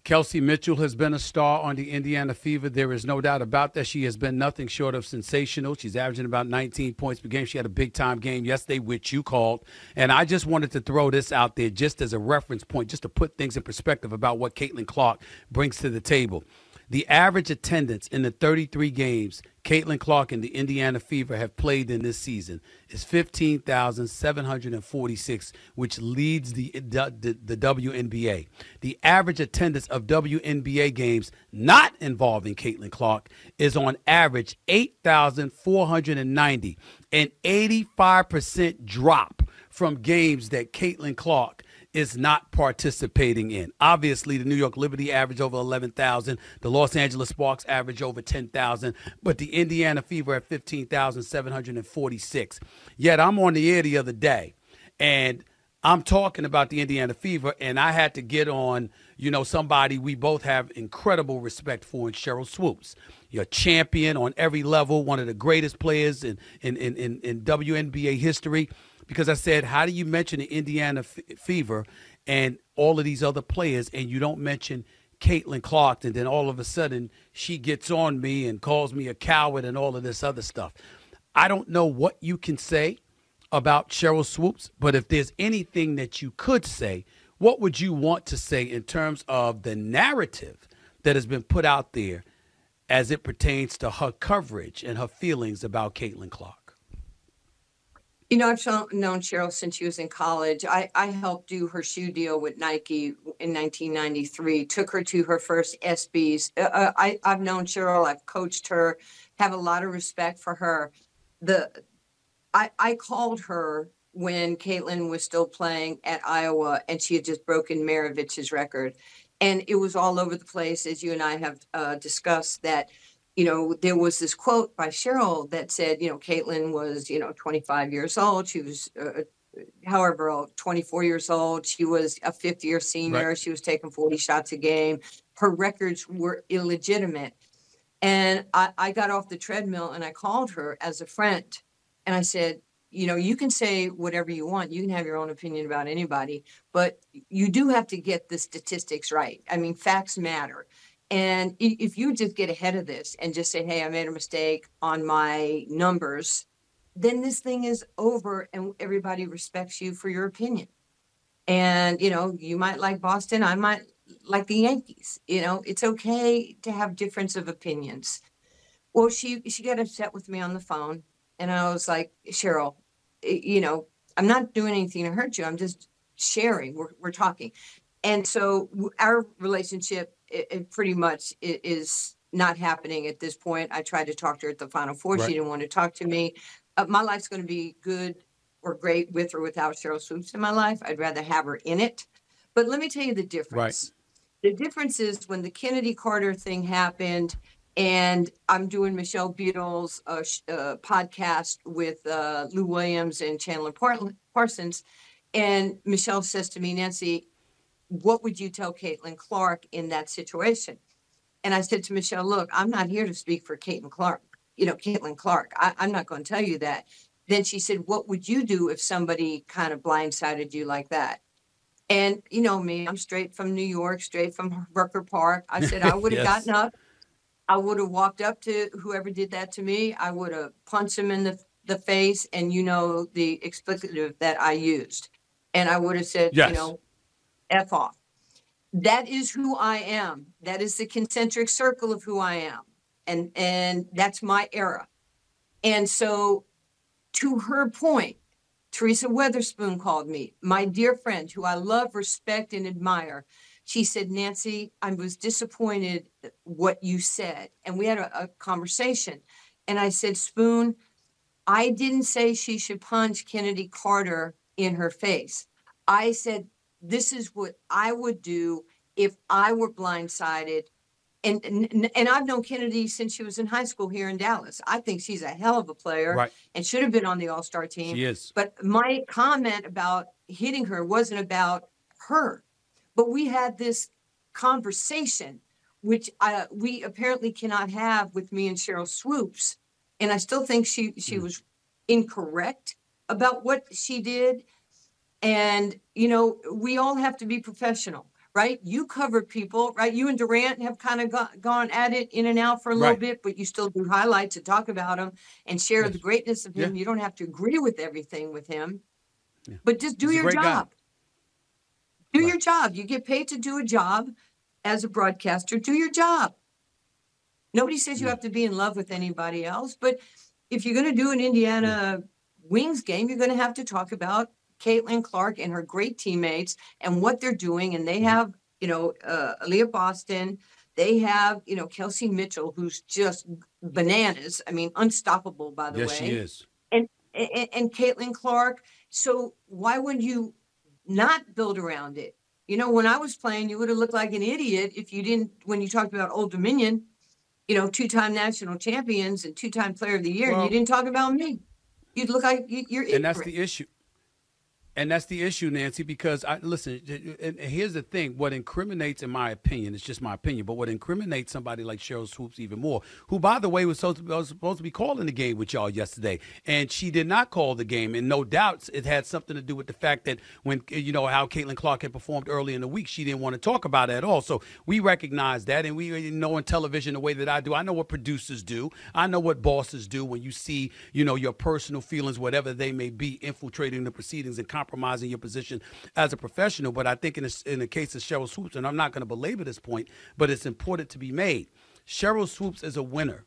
Kelsey Mitchell has been a star on the Indiana Fever. There is no doubt about that. She has been nothing short of sensational. She's averaging about 19 points per game. She had a big-time game yesterday, which you called. And I just wanted to throw this out there just as a reference point, just to put things in perspective about what Caitlin Clark brings to the table. The average attendance in the 33 games Caitlin Clark and the Indiana Fever have played in this season is 15,746, which leads the WNBA. The average attendance of WNBA games not involving Caitlin Clark is on average 8,490, an 85% drop from games that Caitlin Clark is not participating in. Obviously, the New York Liberty average over 11,000. The Los Angeles Sparks average over 10,000. But the Indiana Fever at 15,746. Yet I'm on the air the other day, and I'm talking about the Indiana Fever, and I had to get on, somebody we both have incredible respect for in Sheryl Swoopes. You're a champion on every level, one of the greatest players in WNBA history. Because I said, how do you mention the Indiana Fever and all of these other players and you don't mention Caitlin Clark? And then all of a sudden she gets on me and calls me a coward and all of this other stuff. I don't know what you can say about Sheryl Swoopes, but if there's anything that you could say, what would you want to say in terms of the narrative that has been put out there as it pertains to her coverage and her feelings about Caitlin Clark? I've known Sheryl since she was in college. I helped do her shoe deal with Nike in 1993, took her to her first ESPYs. I've known Sheryl. I've coached her, have a lot of respect for her. I called her when Caitlin was still playing at Iowa, and she had just broken Maravich's record. And it was all over the place, as you and I have discussed, that there was this quote by Sheryl that said, Caitlin was, 25 years old. She was, 24 years old. She was a fifth-year senior. Right. She was taking 40 shots a game. Her records were illegitimate. And I got off the treadmill and I called her as a friend. And I said, you can say whatever you want. You can have your own opinion about anybody. But you do have to get the statistics right. I mean, facts matter. And if you just get ahead of this and just say, hey, I made a mistake on my numbers, then this thing is over and everybody respects you for your opinion. And, you might like Boston. I might like the Yankees. It's okay to have difference of opinions. Well, she got upset with me on the phone. And I was like, Sheryl, I'm not doing anything to hurt you. I'm just sharing. We're talking. And so our relationship, it pretty much is not happening at this point. I tried to talk to her at the Final Four. Right. She didn't want to talk to me. My life's going to be good or great with or without Sheryl Swoopes in my life. I'd rather have her in it. But let me tell you the difference. Right. The difference is when the Kennedy Carter thing happened, and I'm doing Michelle Beadle's podcast with Lou Williams and Chandler Parsons. And Michelle says to me, Nancy, what would you tell Caitlin Clark in that situation? And I said to Michelle, look, I'm not here to speak for Caitlin Clark. I'm not going to tell you that. Then she said, what would you do if somebody kind of blindsided you like that? And you know me, I'm straight from New York, straight from Rucker Park. I said, I would have gotten up. I would have walked up to whoever did that to me. I would have punched him in the face. And the expletive that I used. And I would have said, F off. That is who I am. That is the concentric circle of who I am. And that's my era. And so to her point, Teresa Weatherspoon called me, my dear friend who I love, respect, and admire. She said, Nancy, I was disappointed what you said. And we had a conversation. And I said, Spoon, I didn't say she should punch Kennedy Carter in her face. I said, this is what I would do if I were blindsided. And I've known Kennedy since she was in high school here in Dallas. I think she's a hell of a player and should have been on the All-Star team. She is. But my comment about hitting her wasn't about her. But we had this conversation, which we apparently cannot have with me and Sheryl Swoopes. And I still think she was incorrect about what she did. And, we all have to be professional. right? You cover people, right? You and Durant have kind of gone at it in and out for a little Right. bit, but you still do highlights and talk about him and share the Yes. greatness of Yeah. him. You don't have to agree with everything with him, Yeah. but just do He's a your great guy. job. Do Right. your job. You get paid to do a job as a broadcaster. Do your job. Nobody says you have to be in love with anybody else, but if you're going to do an Indiana Wings game, you're going to have to talk about Caitlin Clark and her great teammates and what they're doing. And they have, Aaliyah Boston. They have, Kelsey Mitchell, who's just bananas. I mean, unstoppable, by the Yes, she way. is. And Caitlin Clark. So why would you not build around it? When I was playing, you would have looked like an idiot if you didn't, when you talked about Old Dominion, two-time national champions and two-time player of the year, and you Well, didn't talk about me. You'd look like you're and that's ignorant. the issue. And that's the issue, Nancy, because listen, and here's the thing. What incriminates, in my opinion, it's just my opinion, but what incriminates somebody like Sheryl Swoopes even more, who, by the way, was supposed to be calling the game with y'all yesterday, and she did not call the game. And no doubts it had something to do with the fact that when, how Caitlin Clark had performed early in the week, she didn't want to talk about it at all. So we recognize that, and we know in television the way that I do. I know what producers do. I know what bosses do when you see, your personal feelings, whatever they may be, infiltrating the proceedings and compromising your position as a professional. But I think in the case of Sheryl Swoopes, and I'm not going to belabor this point, but it's important to be made. Sheryl Swoopes is a winner.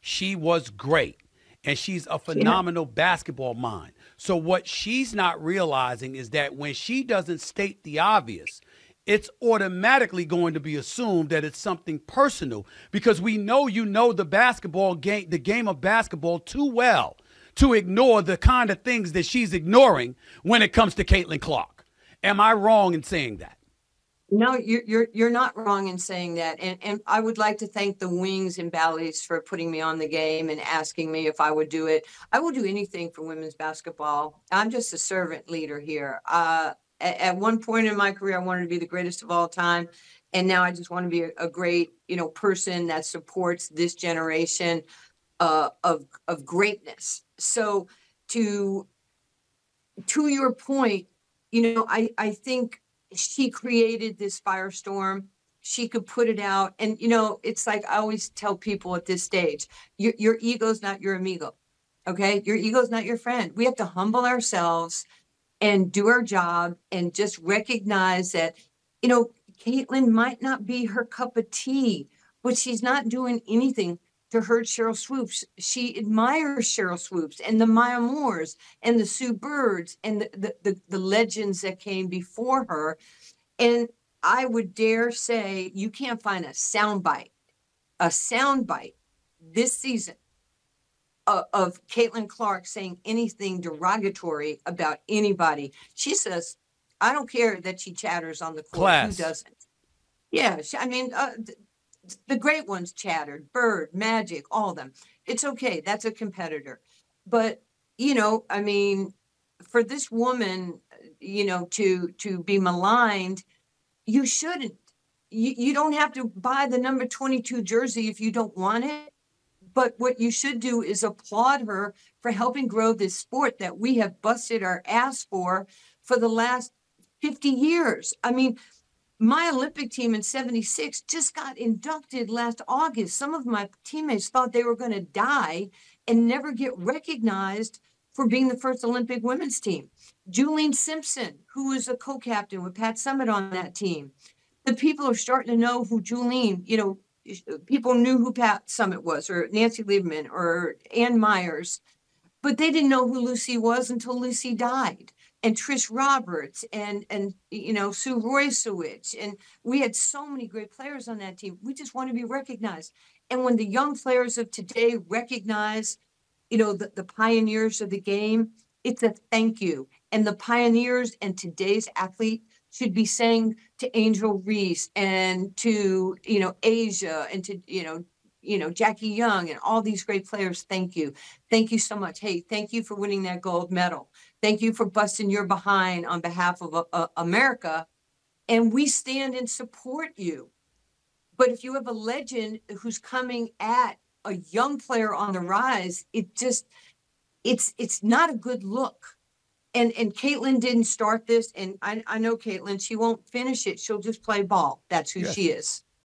She was great. And she's a phenomenal basketball mind. So what she's not realizing is that when she doesn't state the obvious, it's automatically going to be assumed that it's something personal, because we know the basketball game, the game of basketball, too well to ignore the kind of things that she's ignoring when it comes to Caitlin Clark. Am I wrong in saying that? No, you're not wrong in saying that. And I would like to thank the Wings and Bally's for putting me on the game and asking me if I would do it. I will do anything for women's basketball. I'm just a servant leader here. At one point in my career, I wanted to be the greatest of all time. And now I just want to be a great, person that supports this generation of greatness. So to your point, I think she created this firestorm. She could put it out. And, it's like I always tell people at this stage, your ego's not your amigo. Okay. Your ego's not your friend. We have to humble ourselves and do our job and just recognize that, Caitlin might not be her cup of tea, but she's not doing anything to hurt Sheryl Swoopes. She admires Sheryl Swoopes and the Maya Moores and the Sue Birds and the legends that came before her. And I would dare say you can't find a soundbite this season of Caitlin Clark saying anything derogatory about anybody. She says, I don't care that she chatters on the court. Class. Who doesn't? Yeah. The great ones chattered, Bird, Magic, all of them. It's okay. That's a competitor. But, for this woman, to be maligned, you shouldn't. You don't have to buy the number 22 jersey if you don't want it. But what you should do is applaud her for helping grow this sport that we have busted our ass for the last 50 years. I mean, my Olympic team in 76 just got inducted last August. Some of my teammates thought they were going to die and never get recognized for being the first Olympic women's team. Julene Simpson, who was a co-captain with Pat Summitt on that team. The people are starting to know who Julene, people knew who Pat Summitt was, or Nancy Lieberman, or Ann Myers, but they didn't know who Lucy was until Lucy died. And Trish Roberts and Sue Roycewicz. And we had so many great players on that team. We just want to be recognized. And when the young players of today recognize, the pioneers of the game, it's a thank you. And the pioneers and today's athlete should be saying to Angel Reese and to, Asia and to, Jackie Young and all these great players. Thank you. Thank you so much. Hey, thank you for winning that gold medal. Thank you for busting your behind on behalf of America. And we stand and support you. But if you have a legend who's coming at a young player on the rise, it's not a good look. And Caitlin didn't start this, and I know Caitlin, she won't finish it. She'll just play ball. That's who Yes. she is.